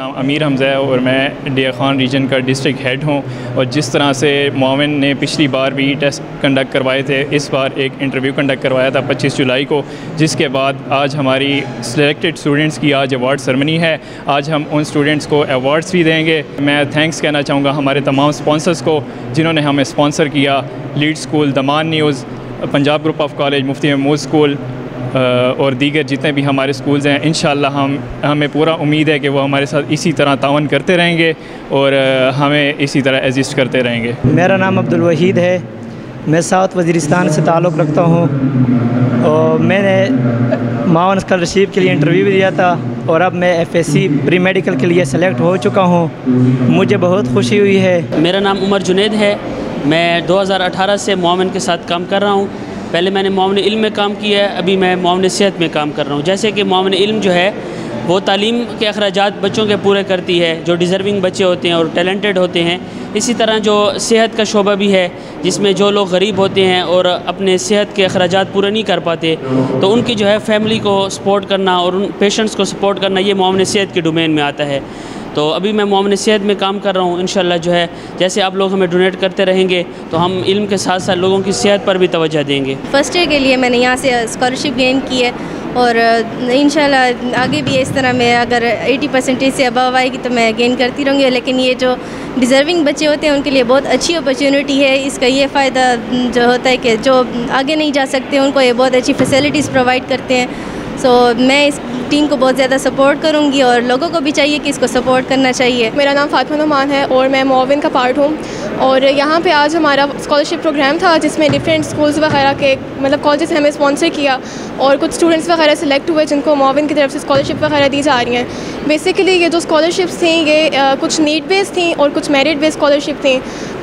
नाम अमीर हमज़ा है और मैं डिया खान रीजन का डिस्ट्रिक्ट हेड हूँ। और जिस तरह से मोमिन ने पिछली बार भी टेस्ट कंडक्ट करवाए थे, इस बार एक इंटरव्यू कंडक्ट करवाया था 25 जुलाई को, जिसके बाद आज हमारी सिलेक्टेड स्टूडेंट्स की आज अवार्ड सेरेमनी है। आज हम उन स्टूडेंट्स को अवार्ड्स भी देंगे। मैं थैंक्स कहना चाहूँगा हमारे तमाम स्पॉन्सर्स को जिन्होंने हमें स्पॉन्सर किया, लीड स्कूल, दमान news, Punjab group of college, Mufti Mahmood school और दीगर जितने भी हमारे स्कूल्स हैं। इंशाअल्लाह हमें पूरा उम्मीद है कि वो हमारे साथ इसी तरह तावन करते रहेंगे और हमें इसी तरह एग्जिस्ट करते रहेंगे। मेरा नाम अब्दुल वहीद है, मैं साउथ वज़ीरिस्तान से ताल्लुक़ रखता हूँ और मैंने मावन स्कॉलरशिप के लिए इंटरव्यू भी दिया था और अब मैं FSC प्री मेडिकल के लिए सेलेक्ट हो चुका हूँ। मुझे बहुत खुशी हुई है। मेरा नाम उमर जुनेद है, मैं 2018 से मोमिन के साथ काम कर रहा हूँ। पहले मैंने मोमिन इल्म में काम किया है, अभी मैं मोमिन सेहत में काम कर रहा हूँ। जैसे कि मोमिन इल्म जो है वो तालीम के अखराजात बच्चों के पूरे करती है, जो डिज़र्विंग बच्चे होते हैं और टैलेंटेड होते हैं। इसी तरह जो सेहत का शोबा भी है, जिसमें जो लोग गरीब होते हैं और अपने सेहत के अखराजात पूरे नहीं कर पाते, तो उनकी जो है फैमिली को सपोर्ट करना और उन पेशेंट्स को सपोर्ट करना, ये मोमिन सेहत के डोमेन में आता है। तो अभी मैं मोमिन सेहत में काम कर रहा हूँ। इंशाल्लाह जो है जैसे आप लोग हमें डोनेट करते रहेंगे तो हम इल्म के साथ साथ लोगों की सेहत पर भी तवज्जो देंगे। फ़र्स्ट ईयर के लिए मैंने यहाँ से स्कॉलरशिप गेन की है और इंशाल्लाह आगे भी इस तरह मैं अगर 80% से अबव आएगी तो मैं गेन करती रहूँगी। लेकिन ये जो डिज़र्विंग बच्चे होते हैं उनके लिए बहुत अच्छी अपॉर्चुनिटी है। इसका ये फ़ायदा जो होता है कि जो आगे नहीं जा सकते उनको ये बहुत अच्छी फैसिलिटीज़ प्रोवाइड करते हैं। सो मैं इस टीम को बहुत ज़्यादा सपोर्ट करूँगी और लोगों को भी चाहिए कि इसको सपोर्ट करना चाहिए। मेरा नाम फातिमा नुमान है और मैं मोविन का पार्ट हूँ और यहाँ पे आज हमारा स्कॉलरशिप प्रोग्राम था जिसमें डिफरेंट स्कूल्स वगैरह के मतलब कॉलेजेस ने हमें स्पॉन्सर किया और कुछ स्टूडेंट्स वगैरह सेलेक्ट हुए जिनको मोविन की तरफ से स्कॉलरशिप वगैरह दी जा रही हैं। बेसिकली ये जो स्कॉलरशिप्स थी ये कुछ नीड बेस्ड थी और कुछ मेरिट बेस्ड स्कॉलरशिप थी,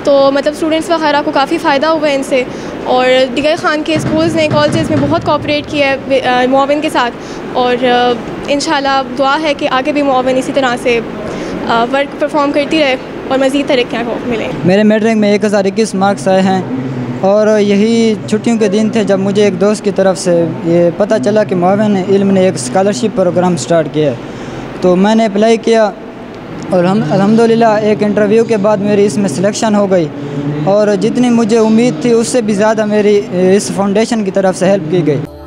तो मतलब स्टूडेंट्स वगैरह को काफ़ी फ़ायदा हुआ है इनसे। और डिया खान के स्कूल्स ने कॉलेजेस में बहुत कोऑपरेट किया है मोविन के साथ और इंशाल्लाह दुआ है कि आगे भी मोविन इसी तरह से वर्क परफॉर्म करती रहे और मज़ीद तरक्कियाँ को मिले। मेरे मैट्रिक में 1021 मार्क्स आए हैं और यही छुट्टियों के दिन थे जब मुझे एक दोस्त की तरफ से ये पता चला कि मोविन इल्म ने एक स्कॉलरशिप प्रोग्राम स्टार्ट किया है, तो मैंने अप्लाई किया और अल्हम्दुलिल्लाह एक इंटरव्यू के बाद मेरी इसमें सिलेक्शन हो गई और जितनी मुझे उम्मीद थी उससे भी ज़्यादा मेरी इस फाउंडेशन की तरफ से हेल्प की गई।